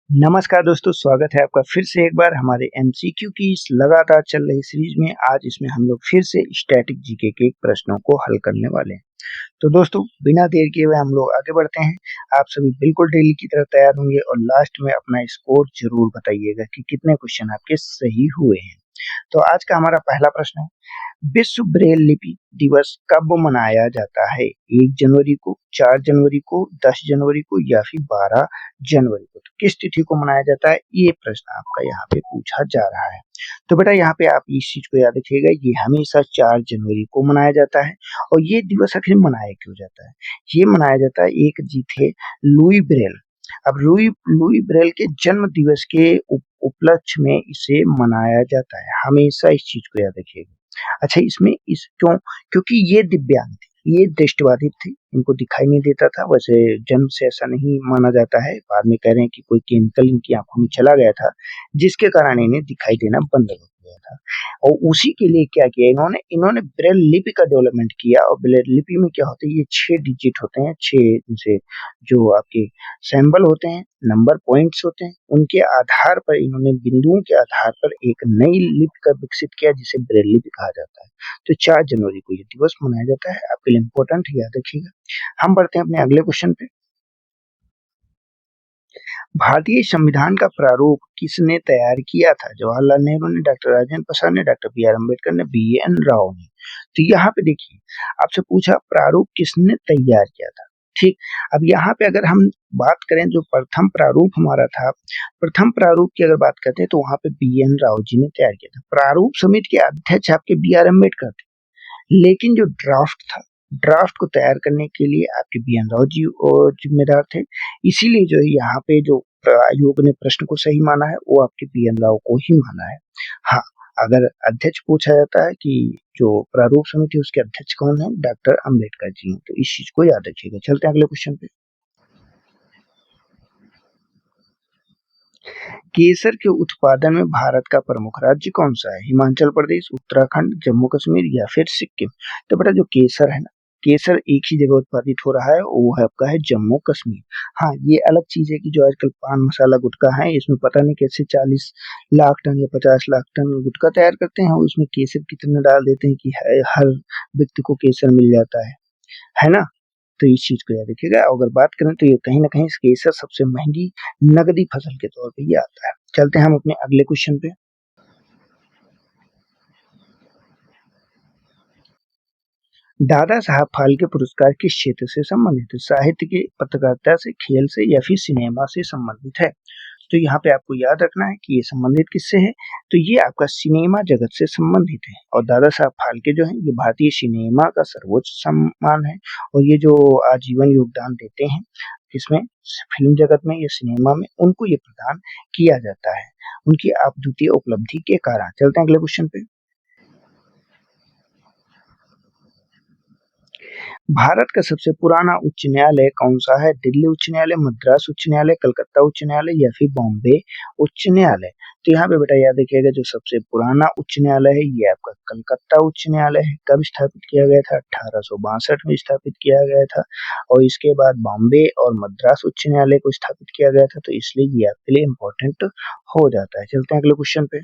नमस्कार दोस्तों, स्वागत है आपका फिर से एक बार हमारे एमसीक्यू की इस लगातार चल रही सीरीज में। आज इसमें हम लोग फिर से स्टैटिक जीके के प्रश्नों को हल करने वाले हैं। तो दोस्तों, बिना देर किए हुए हम लोग आगे बढ़ते हैं। आप सभी बिल्कुल डेली की तरह तैयार होंगे और लास्ट में अपना स्कोर जरूर बताइएगा कि कितने क्वेश्चन आपके सही हुए हैं। तो आज का हमारा पहला प्रश्न है, विश्व ब्रेल लिपि दिवस कब मनाया जाता है? 1 जनवरी को, 4 जनवरी को, 10 जनवरी को या फिर 12 जनवरी को? तो किस तिथि को मनाया जाता है, ये प्रश्न आपका यहाँ पे पूछा जा रहा है। तो बेटा यहाँ पे आप इस चीज को याद रखिएगा, ये हमेशा 4 जनवरी को मनाया जाता है। और ये दिवस आखिर मनाया क्यों जाता है? ये मनाया जाता है, एक जी थे लुई ब्रेल। अब लुई लुई ब्रेल के जन्म दिवस के उपलक्ष्य में इसे मनाया जाता है। हमेशा इस चीज को याद रखिएगा। अच्छा, इसमें इस क्यों? क्योंकि ये दिव्यांग थे, ये दृष्टिबाधित थे, इनको दिखाई नहीं देता था। वैसे जन्म से ऐसा नहीं माना जाता है, बाद में कह रहे हैं कि कोई केमिकल इनकी आंखों में चला गया था, जिसके कारण इन्हें दिखाई देना बंद हो गया था। और उसी के लिए क्या किया इन्होंने इन्होंने ब्रेल लिपि का डेवलपमेंट किया। और ब्रेल लिपि में क्या होता है, ये 6 डिजिट होते हैं, 6 जैसे जो आपके सिंबल होते हैं, नंबर पॉइंट्स होते हैं, उनके आधार पर इन्होंने बिंदुओं के आधार पर एक नई लिपि का विकसित किया, जिसे ब्रेल लिपि कहा जाता है। तो 4 जनवरी को ये दिवस मनाया जाता है। आपके लिए इम्पोर्टेंट, याद रखिएगा। हम बढ़ते हैं अपने अगले क्वेश्चन पे। भारतीय संविधान का प्रारूप किसने तैयार किया था? जवाहरलाल नेहरू ने, डॉक्टर राजेंद्र प्रसाद ने, डॉक्टर बी आर अम्बेडकर ने, BN राव ने? तो यहाँ पे देखिए, आपसे पूछा प्रारूप किसने तैयार किया था। ठीक, अब यहाँ पे अगर हम बात करें, जो प्रथम प्रारूप हमारा था, प्रथम प्रारूप की अगर बात करते हैं तो वहां पे BN राव जी ने तैयार किया था। प्रारूप समिति के अध्यक्ष आपके BR अम्बेडकर थे, लेकिन जो ड्राफ्ट था, ड्राफ्ट को तैयार करने के लिए आपके BN राव जी जिम्मेदार थे। इसीलिए जो है यहाँ पे जो आयोग ने प्रश्न को सही माना है, वो आपके BN राव को ही माना है। हाँ, अगर अध्यक्ष पूछा जाता है कि जो प्रारूप समिति उसके अध्यक्ष कौन है, डॉक्टर अम्बेडकर जी हैं। तो इस चीज को याद रखिएगा। चलते हैं अगले क्वेश्चन पे। केसर के उत्पादन में भारत का प्रमुख राज्य कौन सा है? हिमाचल प्रदेश, उत्तराखंड, जम्मू कश्मीर या फिर सिक्किम? तो बेटा, जो केसर है ना, केसर एक ही जगह उत्पादित हो रहा है, वो है आपका है जम्मू कश्मीर। हाँ, ये अलग चीज है कि जो आजकल पान मसाला गुटखा है, इसमें पता नहीं कैसे 40 लाख टन या 50 लाख टन गुटखा तैयार करते हैं, और उसमें केसर कितना डाल देते हैं कि हर व्यक्ति को केसर मिल जाता है ना? तो इस चीज को याद रखिएगा। अगर बात करें तो ये कहीं ना कहीं केसर सबसे महंगी नकदी फसल के तौर पे ये आता है। चलते हैं हम अपने अगले क्वेश्चन पे। दादा साहब फाल्के पुरस्कार किस क्षेत्र से संबंधित है? साहित्य के, पत्रकारिता से, खेल से या फिर सिनेमा से संबंधित है? तो यहाँ पे आपको याद रखना है कि ये संबंधित किससे है। तो ये आपका सिनेमा जगत से संबंधित है। और दादा साहब फाल्के जो है, ये भारतीय सिनेमा का सर्वोच्च सम्मान है। और ये जो आजीवन योगदान देते हैं, इसमें फिल्म जगत में या सिनेमा में, उनको ये प्रदान किया जाता है, उनकी अद्वितीय उपलब्धि के कारण। चलते हैं अगले क्वेश्चन पे। भारत का सबसे पुराना उच्च न्यायालय कौन सा है? दिल्ली उच्च न्यायालय, मद्रास उच्च न्यायालय, कलकत्ता उच्च न्यायालय या फिर बॉम्बे उच्च न्यायालय? तो यहाँ पे बेटा याद रखिएगा, जो सबसे पुराना उच्च न्यायालय है, ये आपका कलकत्ता उच्च न्यायालय है। कब स्थापित किया गया था? 1862 में स्थापित किया गया था। और इसके बाद बॉम्बे और मद्रास उच्च न्यायालय को स्थापित किया गया था। तो इसलिए ये आपके लिए इम्पोर्टेंट हो जाता है। चलते हैं अगले क्वेश्चन पे।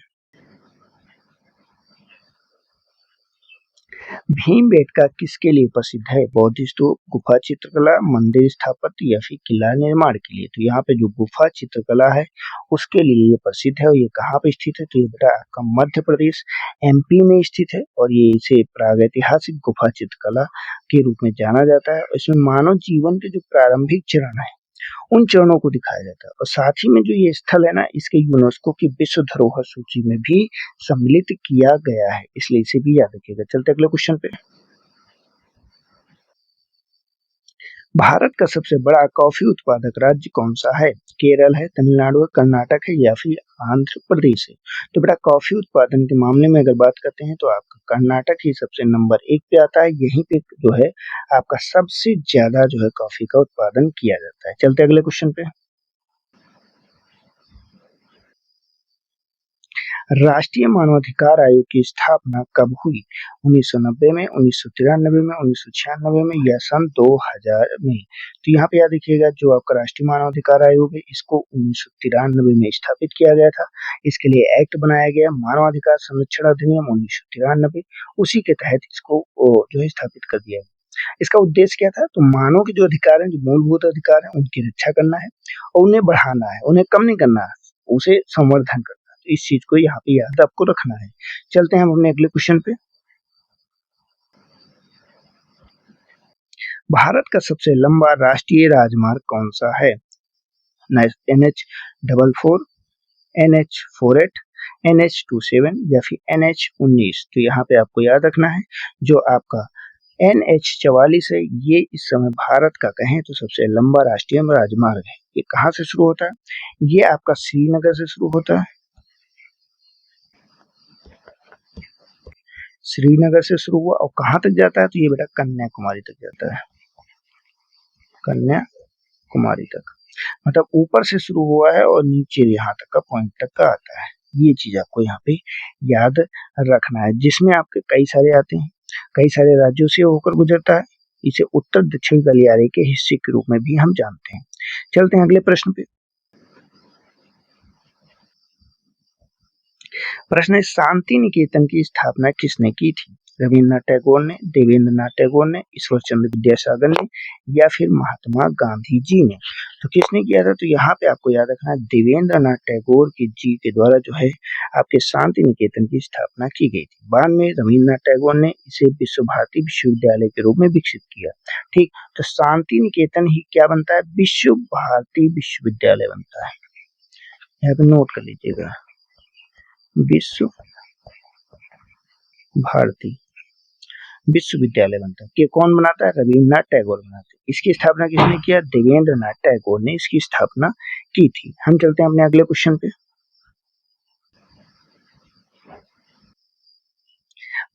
भीमबेटका किसके लिए प्रसिद्ध है? बौद्ध स्तूप, गुफा चित्रकला, मंदिर स्थापत्य या फिर किला निर्माण के लिए? तो यहाँ पे जो गुफा चित्रकला है, उसके लिए ये प्रसिद्ध है। और ये कहाँ पे स्थित है? तो ये बेटा आपका मध्य प्रदेश, MP में स्थित है। और ये इसे प्रागैतिहासिक गुफा चित्रकला के रूप में जाना जाता है। और इसमें मानव जीवन के जो प्रारंभिक चरण है, उन चरणों को दिखाया जाता है। और साथ ही में जो ये स्थल है ना, इसके यूनेस्को की विश्व धरोहर सूची में भी सम्मिलित किया गया है, इसलिए इसे भी याद रखिएगा। चलते अगले क्वेश्चन पे। भारत का सबसे बड़ा कॉफी उत्पादक राज्य कौन सा है? केरल है, तमिलनाडु है, कर्नाटक है या फिर आंध्र प्रदेश है? तो बेटा, कॉफी उत्पादन के मामले में अगर बात करते हैं तो आपका कर्नाटक ही सबसे नंबर 1 पे आता है। यहीं पे जो है आपका सबसे ज्यादा जो है कॉफी का उत्पादन किया जाता है। चलते अगले क्वेश्चन पे। राष्ट्रीय मानवाधिकार आयोग की स्थापना कब हुई? 1990 में, 1993 में, 1996 में या सन 2000 में? तो यहाँ पे याद रखिएगा, जो आपका राष्ट्रीय मानवाधिकार आयोग है, इसको 1993 में स्थापित किया गया था। इसके लिए एक्ट बनाया गया, मानवाधिकार संरक्षण अधिनियम 1993। उसी के तहत इसको जो है स्थापित कर दिया गया। इसका उद्देश्य क्या था? तो मानव के जो अधिकार हैं, जो मूलभूत अधिकार हैं, उनकी रक्षा करना है और उन्हें बढ़ाना है, उन्हें कम नहीं करना है, उसे संवर्धन करना है। तो इस चीज को यहाँ पे याद आपको रखना है। चलते हैं हम अपने अगले क्वेश्चन पे। भारत का सबसे लंबा राष्ट्रीय राजमार्ग कौन सा है? NH44, NH48, NH27 या फिर NH19? तो यहाँ पे आपको याद रखना है, जो आपका NH44 है, ये इस समय भारत का कहें तो सबसे लंबा राष्ट्रीय राजमार्ग है। ये कहाँ से शुरू होता है? ये आपका श्रीनगर से शुरू होता है, श्रीनगर से शुरू हुआ और कहाँ तक जाता है? तो ये बेटा कन्याकुमारी तक जाता है, कन्याकुमारी तक। मतलब ऊपर से शुरू हुआ है और नीचे यहाँ तक का पॉइंट तक का आता है। ये चीज आपको यहाँ पे याद रखना है, जिसमें आपके कई सारे आते हैं, कई सारे राज्यों से होकर गुजरता है। इसे उत्तर दक्षिण गलियारे के हिस्से के रूप में भी हम जानते हैं। चलते हैं अगले प्रश्न पे। प्रश्न है, शांति निकेतन की स्थापना किसने की थी? रविन्द्रनाथ टैगोर ने, देवेंद्रनाथ टैगोर ने, ईश्वर चंद्र विद्यासागर ने या फिर महात्मा गांधी जी ने? तो किसने किया था? तो यहाँ पे आपको याद रखना है, देवेंद्रनाथ टैगोर की जी के द्वारा जो है आपके शांति निकेतन की स्थापना की गई थी। बाद में रविन्द्रनाथ टैगोर ने इसे विश्व भारती विश्वविद्यालय के रूप में विकसित किया। ठीक, तो शांति निकेतन ही क्या बनता है? विश्व भारती विश्वविद्यालय बनता है। यहाँ पे नोट कर लीजिएगा, विश्व भारती विश्वविद्यालय बनता है। कि कौन बनाता है? रविन्द्रनाथ टैगोर बनाते हैं। इसकी स्थापना किसने किया? देवेंद्रनाथ टैगोर ने इसकी स्थापना की थी। हम चलते हैं अपने अगले क्वेश्चन पे।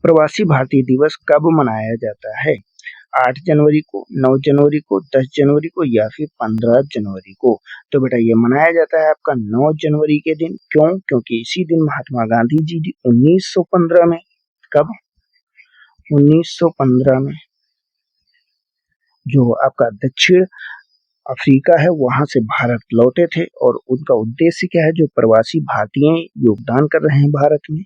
प्रवासी भारतीय दिवस कब मनाया जाता है? 8 जनवरी को, 9 जनवरी को, 10 जनवरी को या फिर 15 जनवरी को? तो बेटा ये मनाया जाता है आपका 9 जनवरी के दिन। क्यों? क्योंकि इसी दिन महात्मा गांधी जी 1915 में, कब? 1915 में जो आपका दक्षिण अफ्रीका है वहां से भारत लौटे थे, और उनका उद्देश्य क्या है? जो प्रवासी भारतीय योगदान कर रहे हैं भारत में,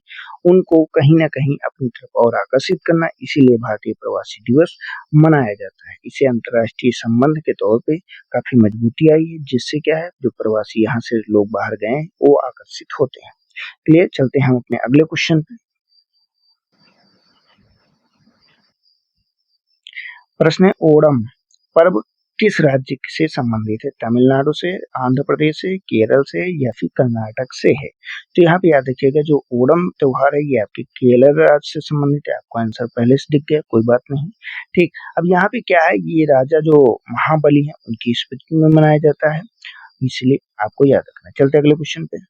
उनको कहीं ना कहीं अपनी तरफ और आकर्षित करना, इसीलिए भारतीय प्रवासी दिवस मनाया जाता है। इसे अंतर्राष्ट्रीय संबंध के तौर पे काफी मजबूती आई है, जिससे क्या है, जो प्रवासी यहाँ से लोग बाहर गए हैं वो आकर्षित होते हैं। क्लियर? चलते हैं हम अपने अगले क्वेश्चन पे। प्रश्न है, ओणम पर्व किस राज्य से संबंधित है? तमिलनाडु से, आंध्र प्रदेश से, केरल से या फिर कर्नाटक से है? तो यहाँ पे याद रखिएगा, जो ओणम त्योहार है ये आपके केरल राज्य से संबंधित है। आपको आंसर पहले से दिख गया, कोई बात नहीं। ठीक, अब यहाँ पे क्या है, ये राजा जो महाबली है उनकी स्मृति में मनाया जाता है, इसलिए आपको याद रखना। चलते अगले क्वेश्चन पे।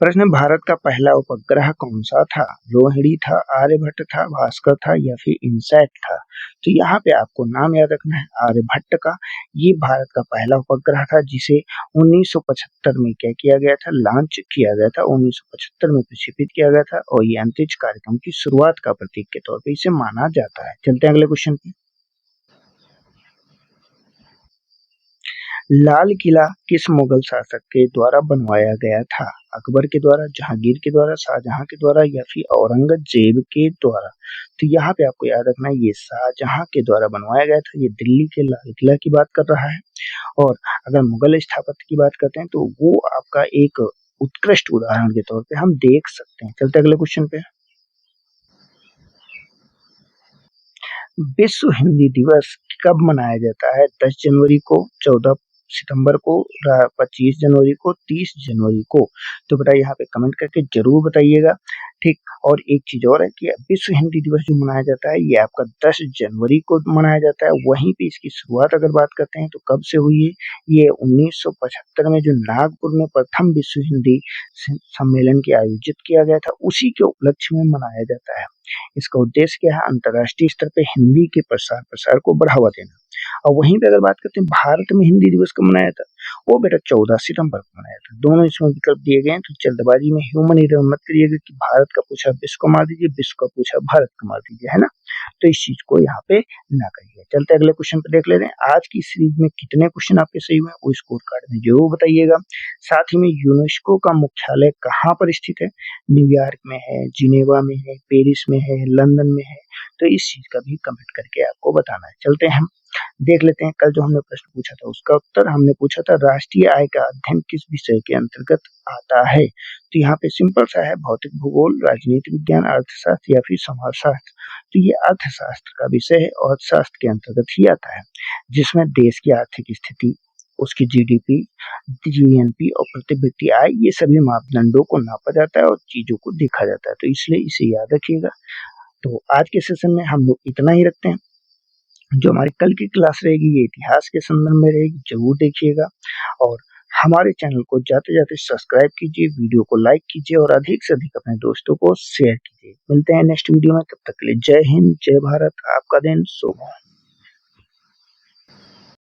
प्रश्न, भारत का पहला उपग्रह कौन सा था? रोहिणी था, आर्यभट्ट था, भास्कर था या फिर इनसैट था? तो यहाँ पे आपको नाम याद रखना है आर्यभट्ट का। ये भारत का पहला उपग्रह था, जिसे 1975 में क्या किया गया था? लॉन्च किया गया था। 1975 में प्रक्षेपित किया गया था और ये अंतरिक्ष कार्यक्रम की शुरुआत का प्रतीक के तौर पर इसे माना जाता है। चलते हैं अगले क्वेश्चन पे। लाल किला किस मुगल शासक के द्वारा बनवाया गया था? अकबर के द्वारा, जहांगीर के द्वारा, शाहजहां के द्वारा या फिर औरंगजेब के द्वारा? तो यहाँ पे आपको याद रखना है, ये शाहजहां के द्वारा बनवाया गया था। ये दिल्ली के लाल किला की बात कर रहा है। और अगर मुगल स्थापत्य की बात करते हैं तो वो आपका एक उत्कृष्ट उदाहरण के तौर पे हम देख सकते हैं। चलते अगले क्वेश्चन पे। विश्व हिंदी दिवस कब मनाया जाता है? 10 जनवरी को, 14 सितंबर को, 25 जनवरी को, 30 जनवरी को? तो बेटा यहाँ पे कमेंट करके जरूर बताइएगा। ठीक, और एक चीज और है कि विश्व हिंदी दिवस जो मनाया जाता है ये आपका 10 जनवरी को मनाया जाता है। वहीं पे इसकी शुरुआत अगर बात करते हैं तो कब से हुई है? ये 1975 में जो नागपुर में प्रथम विश्व हिंदी सम्मेलन के आयोजित किया गया था, उसी के उपलक्ष्य में मनाया जाता है। इसका उद्देश्य क्या है? अंतर्राष्ट्रीय स्तर पे हिंदी के प्रसार को बढ़ावा देना। और वहीं पे अगर बात करते हैं भारत में हिंदी दिवस कब मनाया था? वो बेटा 14 सितंबर को मनाया था। दोनों इसमें विकल्प दिए गए हैं, तो जल्दबाजी में ह्यूमन एरर मत करिएगा कि भारत का पूछा विश्व को मार दीजिए, विश्व का पूछा भारत को मार दीजिए, है ना। तो इस चीज को यहाँ पे ना करिए। चलते अगले क्वेश्चन पे देख लेते हैं। आज की सीरीज में कितने क्वेश्चन आपके सही हुए वो स्कोर कार्ड में जरूर बताइएगा। साथ ही में यूनेस्को का मुख्यालय कहाँ पर स्थित है? न्यूयॉर्क में है, जिनेवा में है, पेरिस में है, लंदन में है। तो इस चीज का भी कमेंट करके आपको बताना है। चलते हैं हम देख लेते हैं। कल जो हमने प्रश्न पूछा था उसका उत्तर हमने पूछा था राष्ट्रीय आय का अध्ययन किस विषय के अंतर्गत आता है। तो यहाँ पे सिंपल सा है, भौतिक भूगोल, राजनीति विज्ञान, अर्थशास्त्र या फिर समाजशास्त्र। तो ये अर्थशास्त्र का विषय है और अर्थशास्त्र के अंतर्गत ही आता है, जिसमें देश की आर्थिक स्थिति, उसकी जीडीपी, जीएनपी और प्रति व्यक्ति आय, ये सभी मापदंडों को नापा जाता है और चीजों को देखा जाता है। तो इसलिए इसे याद रखिएगा। तो आज के सेशन में हम लोग इतना ही रखते हैं। जो हमारी कल की क्लास रहेगी ये इतिहास के संदर्भ में रहेगी, जरूर देखिएगा। और हमारे चैनल को जाते जाते सब्सक्राइब कीजिए, वीडियो को लाइक कीजिए और अधिक से अधिक अपने दोस्तों को शेयर कीजिए। मिलते हैं नेक्स्ट वीडियो में, तब तक के लिए जय हिंद, जय भारत, आपका दिन शुभ हो।